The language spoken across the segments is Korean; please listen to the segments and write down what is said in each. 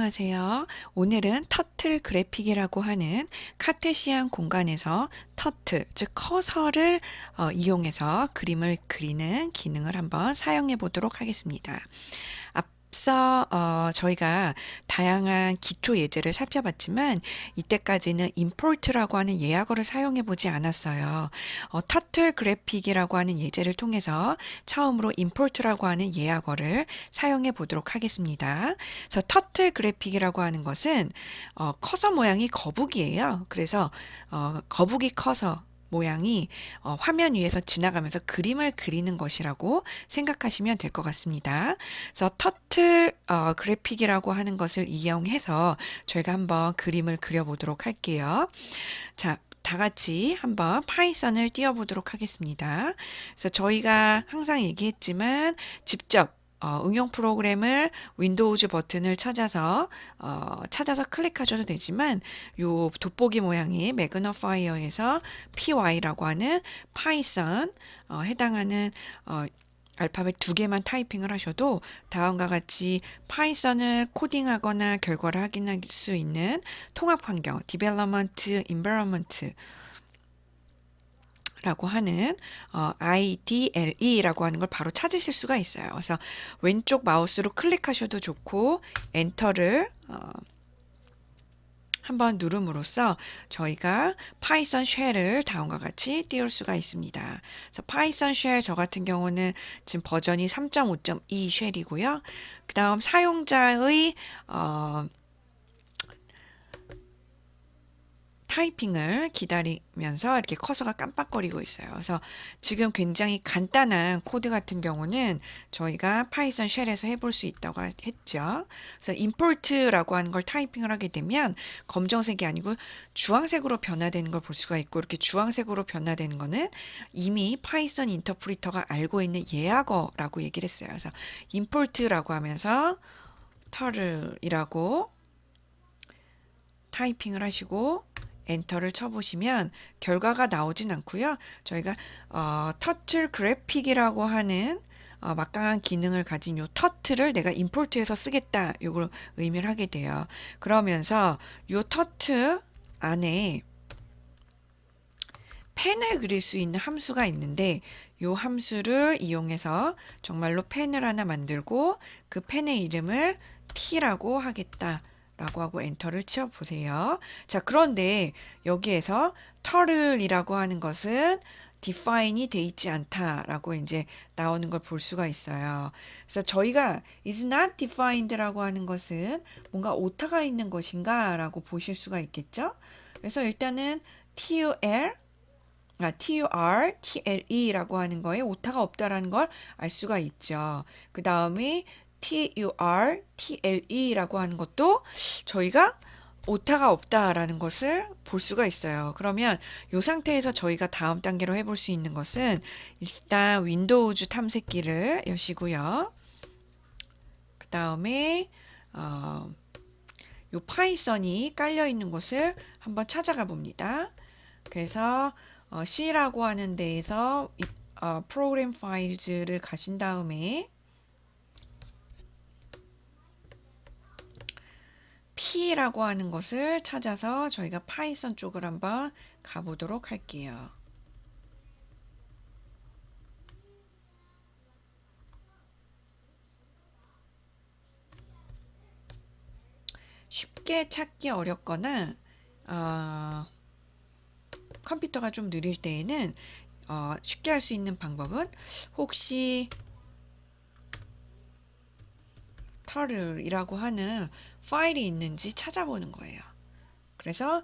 안녕하세요. 오늘은 터틀 그래픽이라고 하는 카테시안 공간에서 터틀, 즉 커서를 이용해서 그림을 그리는 기능을 한번 사용해 보도록 하겠습니다. 앞서 저희가 다양한 기초 예제를 살펴봤지만 이때까지는 import라고 하는 예약어를 사용해 보지 않았어요. 터틀 그래픽이라고 하는 예제를 통해서 처음으로 import라고 하는 예약어를 사용해 보도록 하겠습니다. 그래서 터틀 그래픽이라고 하는 것은 커서 모양이 거북이에요. 그래서 거북이 커서 모양이 화면 위에서 지나가면서 그림을 그리는 것이라고 생각하시면 될 것 같습니다. 그래서 터틀 그래픽이라고 하는 것을 이용해서 저희가 한번 그림을 그려보도록 할게요. 자, 다 같이 한번 파이썬을 띄워보도록 하겠습니다. 그래서 저희가 항상 얘기했지만 직접 응용 프로그램을 윈도우즈 버튼을 찾아서 클릭하셔도 되지만 요 돋보기 모양이 매그너파이어에서 py라고 하는 파이썬 해당하는 알파벳 두 개만 타이핑을 하셔도 다음과 같이 파이썬을 코딩하거나 결과를 확인할 수 있는 통합 환경, Development Environment 라고 하는 IDLE라고 하는 걸 바로 찾으실 수가 있어요. 그래서 왼쪽 마우스로 클릭하셔도 좋고 엔터를 한번 누름으로써 저희가 파이썬 쉘을 다음과 같이 띄울 수가 있습니다. 그래서 파이썬 쉘 저 같은 경우는 지금 버전이 3.5.2 쉘이고요. 그 다음 사용자의 타이핑을 기다리면서 이렇게 커서가 깜빡거리고 있어요. 그래서 지금 굉장히 간단한 코드 같은 경우는 저희가 파이썬 쉘에서 해볼 수 있다고 했죠. 그래서 import라고 하는 걸 타이핑을 하게 되면 검정색이 아니고 주황색으로 변화되는 걸 볼 수가 있고 이렇게 주황색으로 변화되는 거는 이미 파이썬 인터프리터가 알고 있는 예약어라고 얘기를 했어요. 그래서 import라고 하면서 turtle이라고 타이핑을 하시고 엔터를 쳐보시면 결과가 나오진 않고요. 저희가 터틀 그래픽이라고 하는 막강한 기능을 가진 요 터틀을 내가 임포트해서 쓰겠다. 요걸 의미를 하게 돼요. 그러면서 요 터틀 안에 펜을 그릴 수 있는 함수가 있는데 요 함수를 이용해서 정말로 펜을 하나 만들고 그 펜의 이름을 T라고 하겠다. 라고 하고 엔터를 치워 보세요. 자, 그런데 여기에서 터틀이라고 하는 것은 define이 돼 있지 않다라고 이제 나오는 걸 볼 수가 있어요. 그래서 저희가 is not defined라고 하는 것은 뭔가 오타가 있는 것인가라고 보실 수가 있겠죠? 그래서 일단은 TURTLE라고 하는 거에 오타가 없다라는 걸 알 수가 있죠. 그 다음에 TURTLE라고 하는 것도 저희가 오타가 없다라는 것을 볼 수가 있어요. 그러면 이 상태에서 저희가 다음 단계로 해볼 수 있는 것은 일단 윈도우즈 탐색기를 여시고요. 그 다음에 요 파이썬이 깔려 있는 곳을 한번 찾아가 봅니다. 그래서 C라고 하는 데에서 프로그램 파일즈를 가신 다음에 P라고 하는 것을 찾아서 저희가 파이썬 쪽을 한번 가보도록 할게요. 쉽게 찾기 어렵거나 컴퓨터가 좀 느릴 때에는 쉽게 할 수 있는 방법은 혹시 turtle이라고 하는 파일이 있는지 찾아보는 거예요. 그래서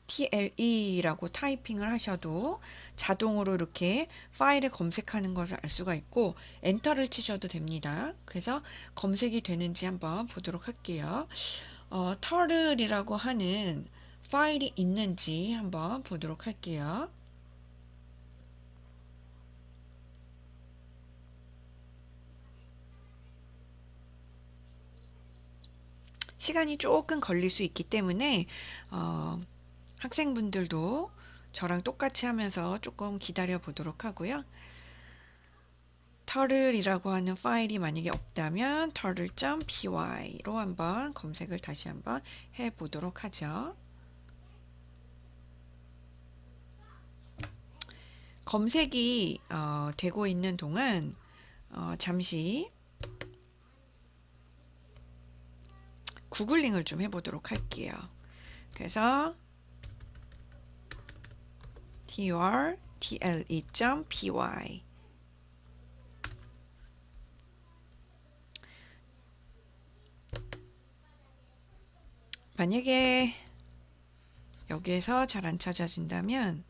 TURTLE라고 타이핑을 하셔도 자동으로 이렇게 파일을 검색하는 것을 알 수가 있고 엔터를 치셔도 됩니다. 그래서 검색이 되는지 한번 보도록 할게요. turtle이라고 하는 파일이 있는지 한번 보도록 할게요. 시간이 조금 걸릴 수 있기 때문에 학생분들도 저랑 똑같이 하면서 조금 기다려 보도록 하고요. turtle이라고 하는 파일이 만약에 없다면 turtle.py로 한번 검색을 다시 한번 해보도록 하죠. 검색이 되고 있는 동안 잠시 구글링을 좀 해보도록 할게요. 그래서 turtle.py 만약에 여기에서 잘 안 찾아진다면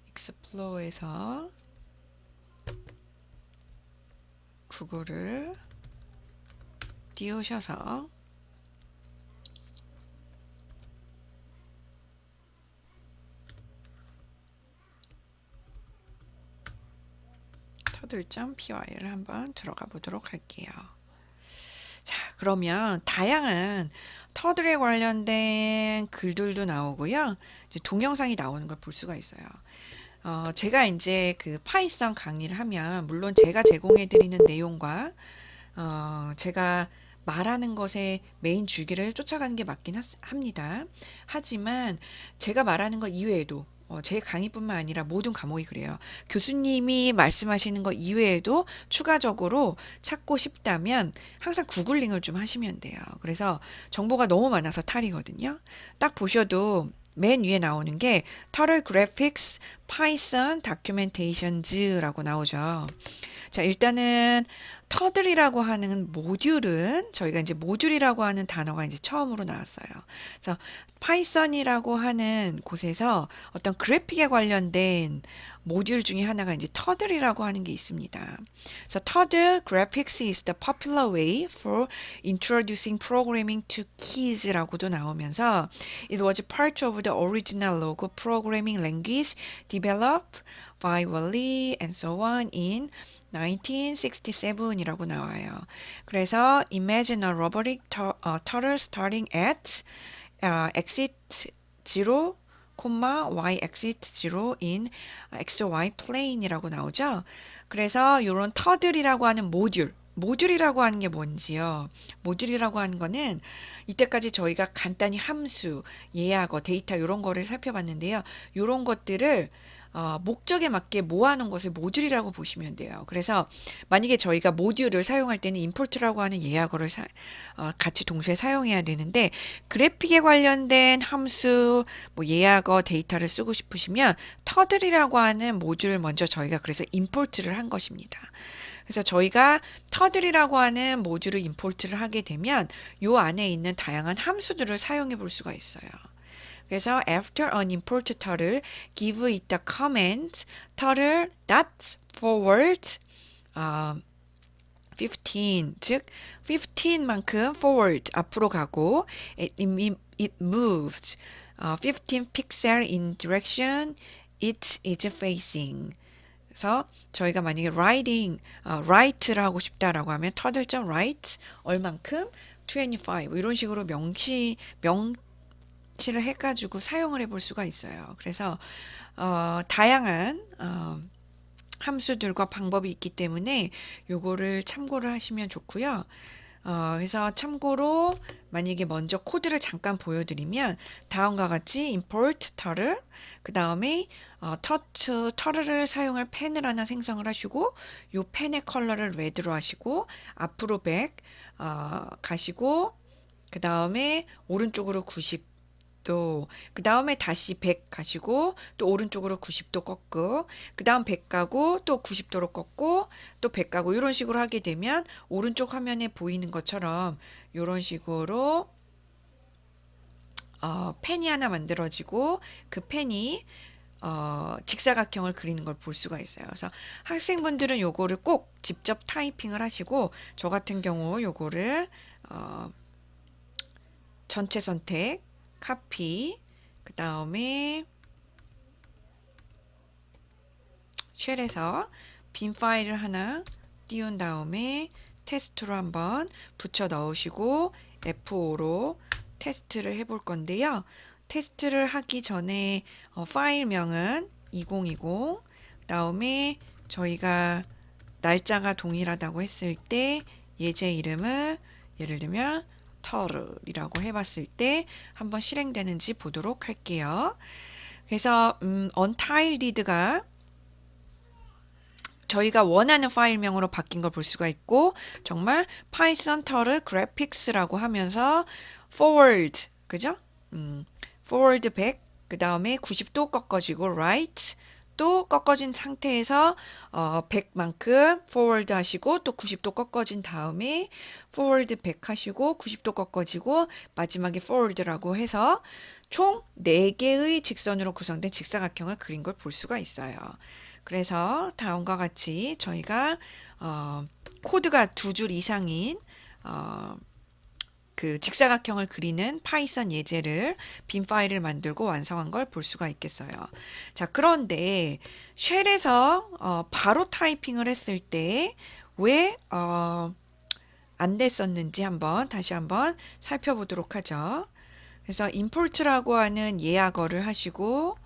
익스플로어에서 구글을 띄우셔서 turtle.py를 한번 들어가 보도록 할게요. 자, 그러면 다양한 터들에 관련된 글들도 나오고요. 이제 동영상이 나오는 걸 볼 수가 있어요. 제가 이제 그 파이썬 강의를 하면 물론 제가 제공해 드리는 내용과 제가 말하는 것에 메인 줄기를 쫓아가는 게 맞긴 합니다. 하지만 제가 말하는 것 이외에도 제 강의뿐만 아니라 모든 과목이 그래요. 교수님이 말씀하시는 것 이외에도 추가적으로 찾고 싶다면 항상 구글링을 좀 하시면 돼요. 그래서 정보가 너무 많아서 탈이거든요. 딱 보셔도 맨 위에 나오는 게 Turtle Graphics Python Documentations라고 나오죠. 자, 일단은 터들이라고 하는 모듈은 저희가 이제 모듈이라고 하는 단어가 이제 처음으로 나왔어요. 그래서 파이썬이라고 하는 곳에서 어떤 그래픽에 관련된 모듈 중에 하나가 이제 터들이라고 하는 게 있습니다. So Toddle graphics is the popular way for introducing programming to kids라고도 나오면서 it was part of the original logo programming language developed by Wally and so on in 1967이라고 나와요. 그래서 imagine a robotic turtle starting at exit 0, y exit 0 in xy plane이라고 나오죠. 그래서 이런 터들이라고 하는 모듈이라고 하는 게 뭔지요. 모듈이라고 하는 거는 이때까지 저희가 간단히 함수, 예약어, 데이터 이런 거를 살펴봤는데요. 이런 것들을 목적에 맞게 모아놓은 것을 모듈이라고 보시면 돼요. 그래서 만약에 저희가 모듈을 사용할 때는 임포트라고 하는 예약어를 같이 동시에 사용해야 되는데 그래픽에 관련된 함수, 뭐 예약어, 데이터를 쓰고 싶으시면 터들이라고 하는 모듈을 먼저 저희가 그래서 임포트를 한 것입니다. 그래서 저희가 터들이라고 하는 모듈을 임포트를 하게 되면 요 안에 있는 다양한 함수들을 사용해 볼 수가 있어요. 그래서 after an import turtle, give it the command turtle dot forward 15, 즉 15만큼 forward 앞으로 가고 it moves 15 pixel in direction it is facing. 그래서 저희가 만약에 write를 하고 싶다라고 하면 turtle.write 얼만큼 25 이런 식으로 명치를 해가지고 사용을 해볼 수가 있어요. 그래서 다양한 함수들과 방법이 있기 때문에 요거를 참고를 하시면 좋고요. 그래서 참고로 만약에 먼저 코드를 잠깐 보여드리면 다음과 같이 import turtle 그 다음에 turtle를 사용할 펜을 하나 생성을 하시고 요 펜의 컬러를 red로 하시고 앞으로 back 가시고 그 다음에 오른쪽으로 90도 그 다음에 다시 100 가시고 또 오른쪽으로 90도 꺾고 그 다음 100 가고 또 90도로 꺾고 또 100 가고 이런 식으로 하게 되면 오른쪽 화면에 보이는 것처럼 이런 식으로 펜이 하나 만들어지고 그 펜이 직사각형을 그리는 걸 볼 수가 있어요. 그래서 학생분들은 요거를 꼭 직접 타이핑을 하시고 저 같은 경우 요거를 전체 선택, 카피, 그 다음에 쉘에서 빈 파일을 하나 띄운 다음에 테스트로 한번 붙여 넣으시고 F5로 테스트를 해볼 건데요. 테스트를 하기 전에 파일명은 2020, 그다음에 저희가 날짜가 동일하다고 했을 때 예제 이름을 예를 들면 터르이라고 해봤을 때 한번 실행되는지 보도록 할게요. 그래서 untitled가 저희가 원하는 파일명으로 바뀐 걸 볼 수가 있고, 정말 python 터르 graphics라고 하면서 forward, 그죠? forward 100, 그 다음에 90도 꺾어지고 right, 또 꺾어진 상태에서 100만큼 forward 하시고 또 90도 꺾어진 다음에 forward 100 하시고 90도 꺾어지고 마지막에 forward라고 해서 총 4개의 직선으로 구성된 직사각형을 그린 걸 볼 수가 있어요. 그래서 다음과 같이 저희가 코드가 2줄 이상인 그 직사각형을 그리는 파이썬 예제를 빈 파일을 만들고 완성한 걸 볼 수가 있겠어요. 자, 그런데 쉘에서 바로 타이핑을 했을 때 왜 안 됐었는지 다시 한번 살펴보도록 하죠. 그래서 import라고 하는 예약어를 하시고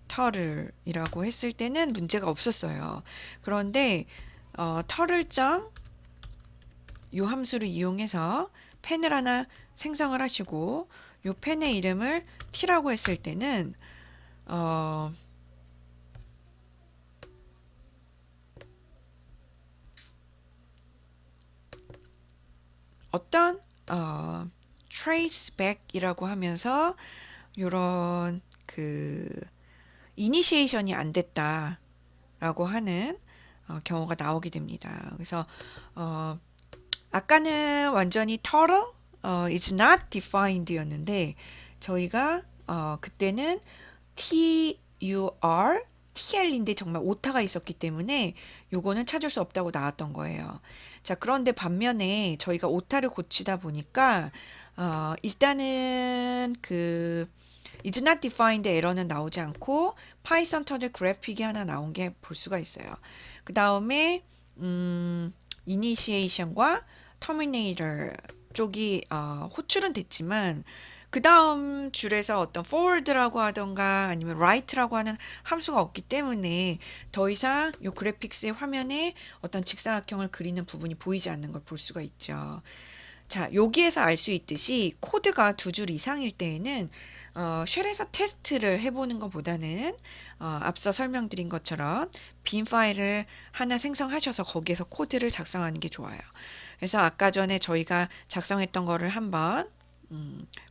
터를이라고 했을 때는 문제가 없었어요. 그런데 터를점 이 함수를 이용해서 펜을 하나 생성을 하시고 이 펜의 이름을 t라고 했을 때는 어떤 trace back이라고 하면서 요런 그 이니시에이션이 안 됐다라고 하는 경우가 나오게 됩니다. 그래서 아까는 완전히 total is not defined였는데 저희가 그때는 TUR, TL인데 정말 오타가 있었기 때문에 요거는 찾을 수 없다고 나왔던 거예요. 자, 그런데 반면에 저희가 오타를 고치다 보니까 일단은 그 is not defined 에러는 나오지 않고 파이썬 터널 그래픽이 하나 나온 게 볼 수가 있어요. 그 다음에 initiation과 terminator 쪽이 호출은 됐지만 그 다음 줄에서 어떤 forward라고 하던가 아니면 right라고 하는 함수가 없기 때문에 더 이상 이 그래픽스의 화면에 어떤 직사각형을 그리는 부분이 보이지 않는 걸 볼 수가 있죠. 자, 여기에서 알 수 있듯이 코드가 2줄 이상일 때에는 쉘에서 테스트를 해보는 것보다는 앞서 설명드린 것처럼 빈 파일을 하나 생성하셔서 거기에서 코드를 작성하는 게 좋아요. 그래서 아까 전에 저희가 작성했던 거를 한번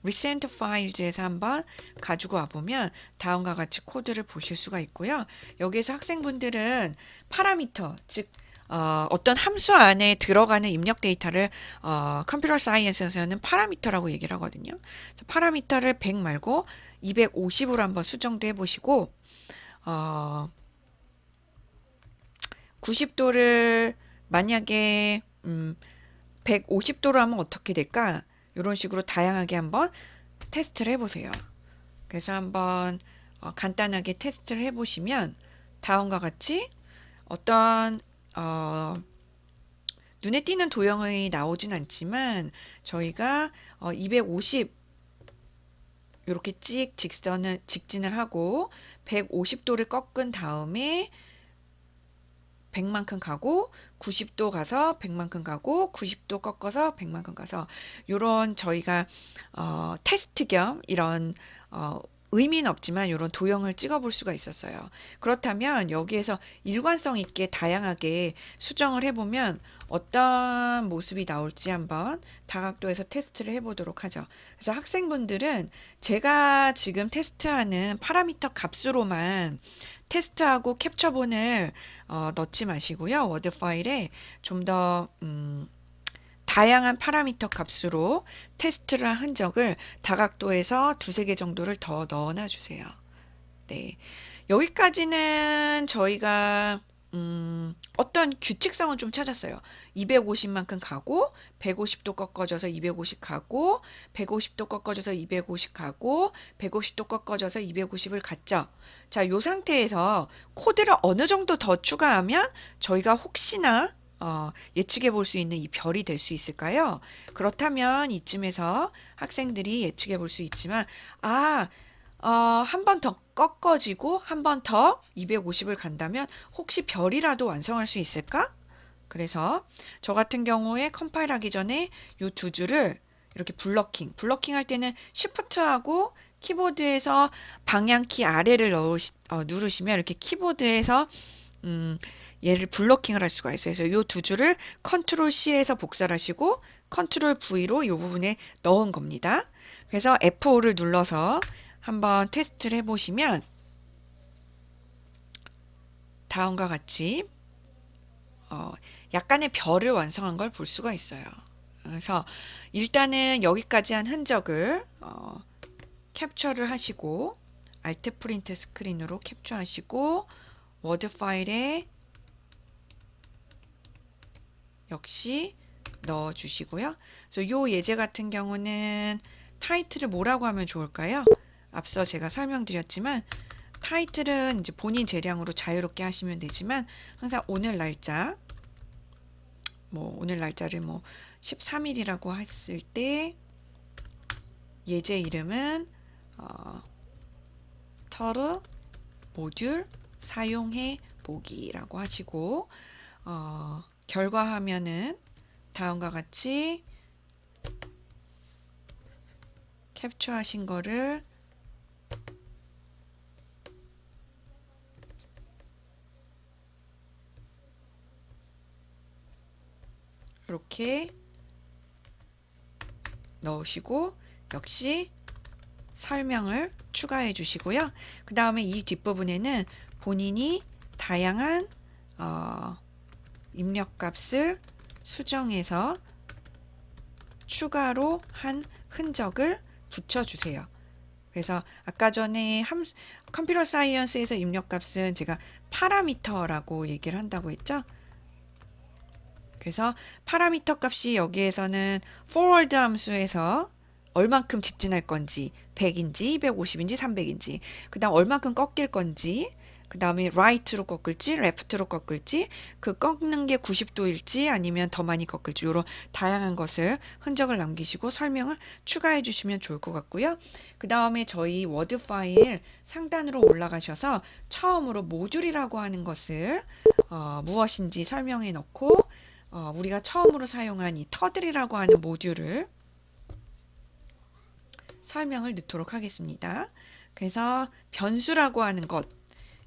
recent files에서 한번 가지고 와보면 다음과 같이 코드를 보실 수가 있고요. 여기에서 학생분들은 파라미터, 즉 어떤 함수 안에 들어가는 입력 데이터를 컴퓨터 사이언스에서는 파라미터라고 얘기를 하거든요. 파라미터를 100 말고 250으로 한번 수정도 해보시고 90도를 만약에 150도로 하면 어떻게 될까? 이런 식으로 다양하게 한번 테스트를 해보세요. 그래서 한번 간단하게 테스트를 해보시면 다음과 같이 어떤 눈에 띄는 도형이 나오진 않지만 저희가 250 이렇게 직진을 하고 150도를 꺾은 다음에 100만큼 가고 90도 가서 100만큼 가고 90도 꺾어서 100만큼 가서 요런 저희가 테스트 겸 이런 의미는 없지만 이런 도형을 찍어 볼 수가 있었어요. 그렇다면 여기에서 일관성 있게 다양하게 수정을 해보면 어떤 모습이 나올지 한번 다각도에서 테스트를 해보도록 하죠. 그래서 학생분들은 제가 지금 테스트하는 파라미터 값으로만 테스트하고 캡처본을 넣지 마시고요. 워드 파일에 좀 더 다양한 파라미터 값으로 테스트를 한 흔적을 다각도에서 2-3개 정도를 더 넣어놔 주세요. 네. 여기까지는 저희가 어떤 규칙성은 좀 찾았어요. 250만큼 가고 150도 꺾어져서 250 가고 150도 꺾어져서 250 가고 150도 꺾어져서 250을 갔죠. 자, 요 상태에서 코드를 어느 정도 더 추가하면 저희가 혹시나 예측해 볼 수 있는 이 별이 될 수 있을까요? 그렇다면 이쯤에서 학생들이 예측해 볼 수 있지만, 한 번 더 꺾어지고 한 번 더 250을 간다면 혹시 별이라도 완성할 수 있을까? 그래서 저 같은 경우에 컴파일 하기 전에 이 두 줄을 이렇게 블러킹 할 때는 쉬프트하고 키보드에서 방향키 아래를 누르시면 이렇게 키보드에서 얘를 블러킹을 할 수가 있어요. 그래서 이 두 줄을 컨트롤 C에서 복사를 하시고 컨트롤 V로 이 부분에 넣은 겁니다. 그래서 F5를 눌러서 한번 테스트를 해보시면 다음과 같이 약간의 별을 완성한 걸 볼 수가 있어요. 그래서 일단은 여기까지 한 흔적을 캡처를 하시고 Alt 프린트 스크린으로 캡처하시고 워드 파일에 역시 넣어 주시고요. 그래서 요 예제 같은 경우는 타이틀을 뭐라고 하면 좋을까요? 앞서 제가 설명드렸지만 타이틀은 이제 본인 재량으로 자유롭게 하시면 되지만 항상 오늘 날짜 오늘 날짜를 13일이라고 했을 때 예제 이름은 터르 모듈 사용해 보기라고 하시고 결과 화면은 다음과 같이 캡처하신 거를 이렇게 넣으시고 역시 설명을 추가해 주시고요. 그 다음에 이 뒷부분에는 본인이 다양한 입력값을 수정해서 추가로 한 흔적을 붙여주세요. 그래서 아까 전에 컴퓨터 사이언스에서 입력값은 제가 파라미터라고 얘기를 한다고 했죠. 그래서 파라미터 값이 여기에서는 forward 함수에서 얼만큼 직진할 건지 100인지 250인지 300인지 그 다음 얼만큼 꺾일 건지 그 다음에 right로 꺾을지 left로 꺾을지 그 꺾는 게 90도일지 아니면 더 많이 꺾을지 이런 다양한 것을 흔적을 남기시고 설명을 추가해 주시면 좋을 것 같고요. 그 다음에 저희 워드 파일 상단으로 올라가셔서 처음으로 모듈이라고 하는 것을 무엇인지 설명해 놓고 우리가 처음으로 사용한 이 터들이라고 하는 모듈을 설명을 넣도록 하겠습니다. 그래서 변수라고 하는 것,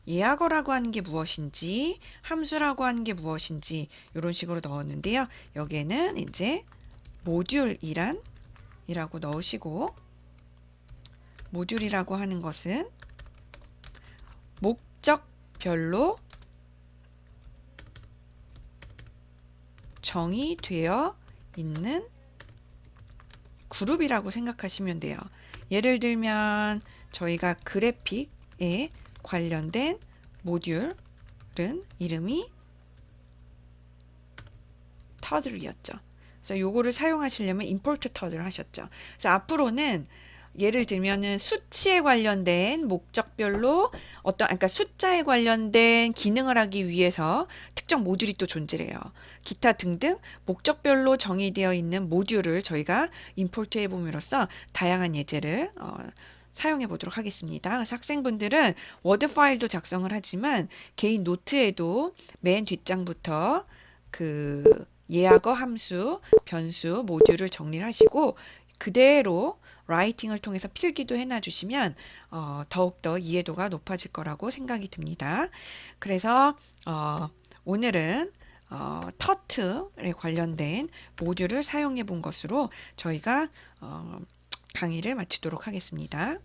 예약어라고 하는 게 무엇인지, 함수라고 하는 게 무엇인지 이런 식으로 넣었는데요. 여기에는 이제 모듈이라고 넣으시고 모듈이라고 하는 것은 목적별로 정의되어 있는 그룹이라고 생각하시면 돼요. 예를 들면 저희가 그래픽에 관련된 모듈은 이름이 터들이었죠. 그래서 요거를 사용하시려면 import 터들 하셨죠. 그래서 앞으로는 예를 들면은 수치에 관련된 목적별로 그러니까 숫자에 관련된 기능을 하기 위해서 특정 모듈이 또 존재해요. 기타 등등 목적별로 정의되어 있는 모듈을 저희가 임포트 해봄으로써 다양한 예제를 사용해 보도록 하겠습니다. 그래서 학생분들은 워드 파일도 작성을 하지만 개인 노트에도 맨 뒷장부터 그 예약어 함수, 변수, 모듈을 정리를 하시고 그대로 라이팅을 통해서 필기도 해놔 주시면 더욱더 이해도가 높아질 거라고 생각이 듭니다. 그래서 오늘은 터틀에 관련된 모듈을 사용해 본 것으로 저희가 강의를 마치도록 하겠습니다.